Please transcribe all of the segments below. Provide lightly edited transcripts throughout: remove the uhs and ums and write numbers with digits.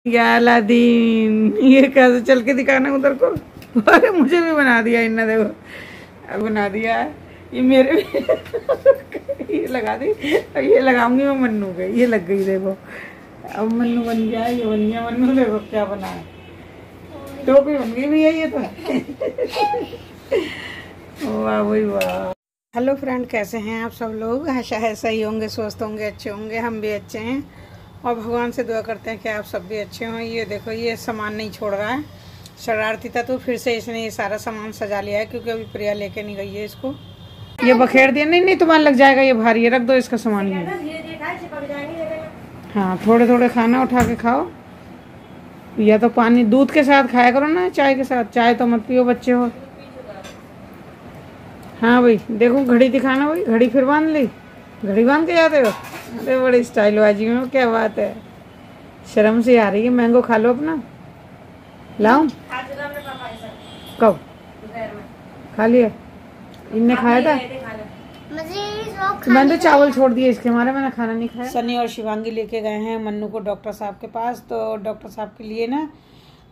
या अलादीन, ये कैसे चल के दिखाना उधर को। अरे मुझे भी बना दिया इन्होंने, देखो बना दिया ये मेरे भी ये लगा दी। अब ये लगाऊंगी मैं मन्नू के, ये लग गई देखो। अब मन्नू बन गया, ये बन गया मन्नू। देखो क्या बना है, टोपी बन गई भैया ये तो। वाह वही वाह। हेलो फ्रेंड, कैसे हैं आप सब लोग? आशा है सही होंगे, स्वस्थ होंगे, अच्छे होंगे। हम भी अच्छे हैं और भगवान से दुआ करते हैं कि आप सब भी अच्छे हों। ये देखो ये सामान नहीं छोड़ रहा है, शरारती था तो फिर से इसने ये सारा सामान सजा लिया है, क्योंकि अभी प्रिया लेके नहीं गई है इसको। ये बखेर दिया। नहीं नहीं तुम्हारा लग जाएगा, ये भारी है, रख दो इसका सामान। हाँ थोड़े थोड़े खाना उठा के खाओ, या तो पानी दूध के साथ खाया करो ना, चाय के साथ। चाय तो मत पियो, बच्चे हो। हाँ भाई देखो घड़ी दिखाना भाई, घड़ी फिर बांध ली, घड़ी बांध के जाते हो। अरे बड़ी स्टाइल बाजी में, क्या बात है, शर्म से आ रही है। मैंगो खा लो अपना। लाऊं? कब खा लिया? इनने खाया था? मैंने तो चावल छोड़ दिए इसके हमारे, मैंने खाना नहीं खाया। सनी और शिवांगी लेके गए हैं मन्नू को डॉक्टर साहब के पास। तो डॉक्टर साहब के लिए ना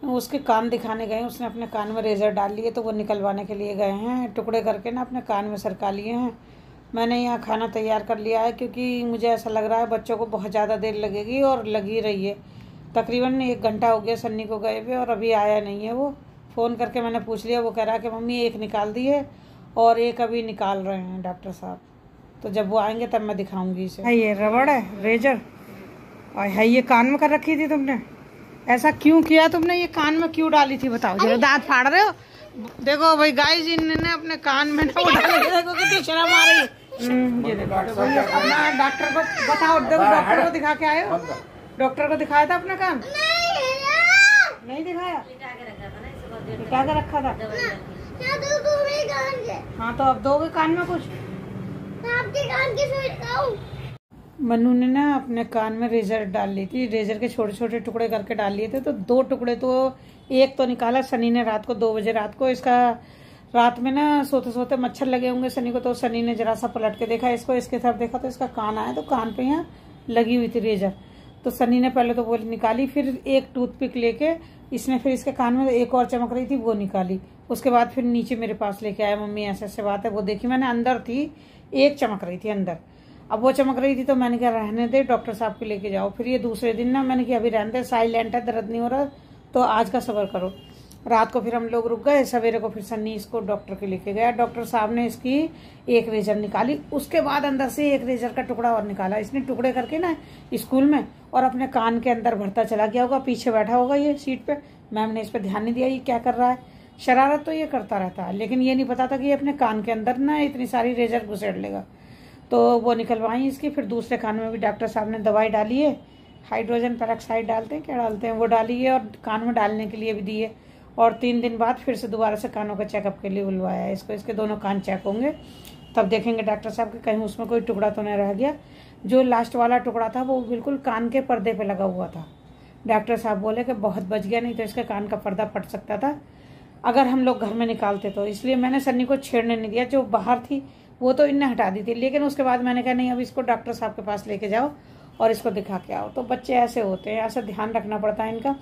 उसके कान दिखाने गए हैं। उसने अपने कान में रेज़र डाल लिए, तो वो निकलवाने के लिए गए हैं। टुकड़े करके ना अपने कान में सरका लिए हैं। मैंने यहाँ खाना तैयार कर लिया है, क्योंकि मुझे ऐसा लग रहा है बच्चों को बहुत ज़्यादा देर लगेगी, और लग ही रही है। तकरीबन 1 घंटा हो गया सन्नी को गए हुए और अभी आया नहीं है वो। फ़ोन करके मैंने पूछ लिया, वो कह रहा है कि मम्मी एक निकाल दी है और एक अभी निकाल रहे हैं डॉक्टर साहब। तो जब वो आएंगे तब मैं दिखाऊंगी इसे। ये रबड़ है, रेजर, और है ये कान में कर रखी थी तुमने। ऐसा क्यों किया तुमने? ये कान में क्यों डाली थी बताओ जरा? दांत फाड़ रहे हो? देखो भाई गाइस, इन्होंने अपने कान में ना उठा, देखो कितनी शर्म आ रही है। ये देखो अपना डॉक्टर को बताओ, देखो डॉक्टर को दिखा के आए हो? डॉक्टर को दिखाया था अपना कान? नहीं दिखाया, लिटा के रखा था। हाँ तो अब दोगे कान में कुछ? आपके कान की मन्नू ने ना अपने कान में रेजर डाल ली थी। रेजर के छोटे छोटे टुकड़े करके डाल लिए थे, तो 2 टुकड़े, तो एक तो निकाला सनी ने रात को 2 बजे रात को। इसका रात में ना सोते सोते मच्छर लगे होंगे सनी को, तो सनी ने जरा सा पलट के देखा इसको, इसके तरफ देखा तो इसका कान आया, तो कान पे यहाँ लगी हुई थी रेजर। तो सनी ने पहले तो वो निकाली, फिर एक टूथपिक लेके इसने फिर इसके कान में एक और चमक रही थी वो निकाली। उसके बाद फिर नीचे मेरे पास लेके आया, मम्मी ऐसे ऐसे बात है। वो देखी मैंने, अंदर थी, एक चमक रही थी अंदर। अब वो चमक रही थी तो मैंने कहा रहने दे, डॉक्टर साहब को लेके जाओ। फिर ये दूसरे दिन ना मैंने कहा अभी रहने दे, साइलेंट है, दर्द नहीं हो रहा, तो आज का सब्र करो। रात को फिर हम लोग रुक गए। सवेरे को फिर सन्नी इसको डॉक्टर के लेके गया। डॉक्टर साहब ने इसकी एक रेजर निकाली, उसके बाद अंदर से एक रेजर का टुकड़ा और निकाला। इसने टुकड़े करके ना स्कूल में और अपने कान के अंदर भरता चला गया होगा। पीछे बैठा होगा ये सीट पे, मैम ने इस पर ध्यान नहीं दिया ये क्या कर रहा है। शरारत तो ये करता रहता है, लेकिन ये नहीं पता था कि ये अपने कान के अंदर ना इतनी सारी रेजर घुसेड़ लेगा। तो वो निकलवाई इसकी। फिर दूसरे कान में भी डॉक्टर साहब ने दवाई डाली है, हाइड्रोजन पेरोक्साइड डालते हैं, क्या डालते हैं, वो डाली है, और कान में डालने के लिए भी दी है। और 3 दिन बाद फिर से दोबारा से कानों का चेकअप के लिए बुलवाया है इसको। इसके दोनों कान चेक होंगे, तब देखेंगे डॉक्टर साहब कि कहीं उसमें कोई टुकड़ा तो नहीं रह गया। जो लास्ट वाला टुकड़ा था वो बिल्कुल कान के पर्दे पे लगा हुआ था। डॉक्टर साहब बोले कि बहुत बच गया, नहीं तो इसके कान का पर्दा फट सकता था अगर हम लोग घर में निकालते तो। इसलिए मैंने सन्नी को छेड़ने नहीं दिया। जो बाहर थी वो तो इनने हटा दी थी, लेकिन उसके बाद मैंने कहा नहीं, अब इसको डॉक्टर साहब के पास लेके जाओ और इसको दिखा के आओ। तो बच्चे ऐसे होते हैं, ऐसा ध्यान रखना पड़ता है इनका।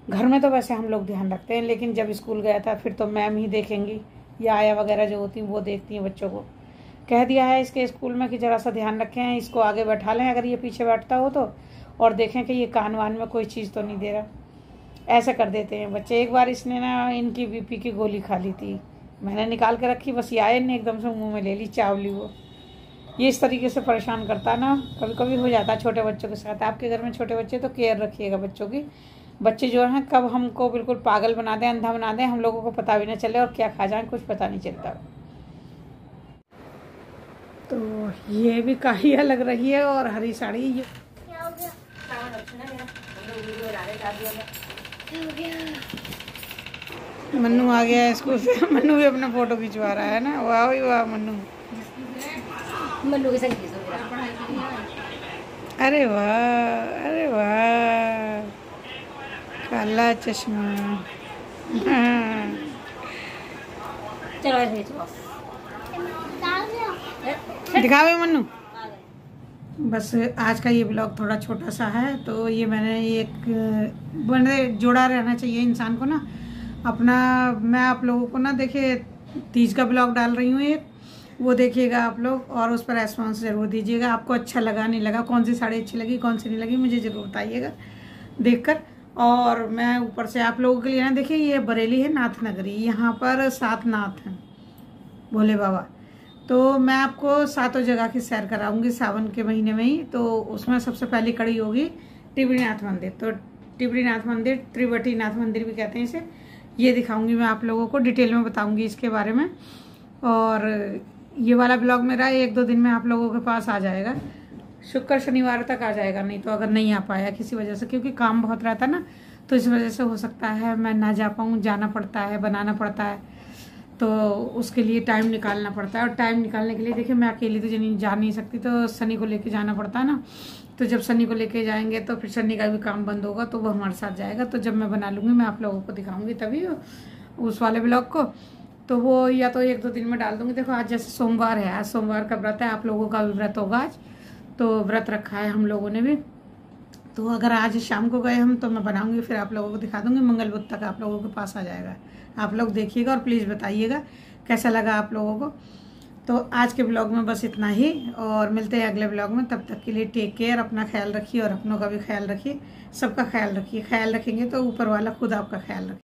घर में तो वैसे हम लोग ध्यान रखते हैं, लेकिन जब स्कूल गया था फिर तो मैम ही देखेंगी, या आया वगैरह जो होती हैं वो देखती हैं बच्चों को। कह दिया है इसके स्कूल में कि जरा सा ध्यान रखें, इसको आगे बैठा लें अगर ये पीछे बैठता हो तो, और देखें कि ये कान वान में कोई चीज़ तो नहीं दे रहा। ऐसा कर देते हैं बच्चे। एक बार इसने ना इनकी बीपी की गोली खा ली थी, मैंने निकाल के रखी, बस ये आए ने एकदम से मुंह में ले ली, चावली। वो ये इस तरीके से परेशान करता ना, कभी कभी हो जाता है छोटे बच्चों के साथ। आपके घर में छोटे बच्चे तो केयर रखिएगा बच्चों की। बच्चे जो हैं कब हमको बिल्कुल पागल बना दें, अंधा बना दें, हम लोगों को पता भी ना चले, और क्या खा जाए कुछ पता नहीं चलता। तो ये भी काहिया लग रही है, और हरी साड़ी ये मन्नू आ गया है स्कूल से। मन्नू भी अपना फोटो खिंचवा रहा है ना, वाह भाई वाह मन्नू। के संग अरे वाह, अरे वाह, काला चश्मा। हाँ। चलो दिखावे मन्नू, बस आज का ये ब्लॉग थोड़ा छोटा सा है, तो ये मैंने एक बने जोड़ा रहना चाहिए इंसान को ना अपना। मैं आप लोगों को ना देखिए तीज का ब्लॉग डाल रही हूँ एक, वो देखिएगा आप लोग और उस पर रेस्पॉन्स ज़रूर दीजिएगा। आपको अच्छा लगा नहीं लगा, कौन सी साड़ी अच्छी लगी कौन सी नहीं लगी, मुझे ज़रूर बताइएगा देखकर। और मैं ऊपर से आप लोगों के लिए ना देखिए, ये बरेली है नाथ नगरी, यहाँ पर 7 नाथ हैं भोले बाबा। तो मैं आपको 7 जगह की सैर कराऊंगी सावन के महीने में ही। तो उसमें सबसे पहली कड़ी होगी टिबरीनाथ मंदिर। तो टिबरीनाथ मंदिर, त्रिवटीनाथ मंदिर भी कहते हैं इसे, ये दिखाऊंगी मैं आप लोगों को, डिटेल में बताऊंगी इसके बारे में। और ये वाला ब्लॉग मेरा 1-2 दिन में आप लोगों के पास आ जाएगा, शुक्र शनिवार तक आ जाएगा। नहीं तो अगर नहीं आ पाया किसी वजह से, क्योंकि काम बहुत रहता है ना, तो इस वजह से हो सकता है मैं ना जा पाऊँ, जाना पड़ता है, बनाना पड़ता है, तो उसके लिए टाइम निकालना पड़ता है। और टाइम निकालने के लिए देखिए मैं अकेली तो जा नहीं सकती, तो सनी को लेके जाना पड़ता है ना। तो जब सनी को लेके जाएंगे तो फिर सनी का भी काम बंद होगा, तो वो हमारे साथ जाएगा। तो जब मैं बना लूँगी मैं आप लोगों को दिखाऊंगी तभी उस वाले ब्लॉग को। तो वो या तो 1-2 दिन में डाल दूँगी। देखो आज जैसे सोमवार है, आज सोमवार का व्रत है, आप लोगों का भी व्रत होगा आज, तो व्रत रखा है हम लोगों ने भी। तो अगर आज शाम को गए हम तो मैं बनाऊंगी, फिर आप लोगों को दिखा दूंगी, मंगल बुध तक आप लोगों के पास आ जाएगा। आप लोग देखिएगा और प्लीज़ बताइएगा कैसा लगा आप लोगों को। तो आज के ब्लॉग में बस इतना ही, और मिलते हैं अगले ब्लॉग में। तब तक के लिए टेक केयर, अपना ख्याल रखिए और अपनों का भी ख्याल रखिए, सबका ख्याल रखिए। ख्याल रखेंगे तो ऊपर वाला खुद आपका ख्याल रखिए।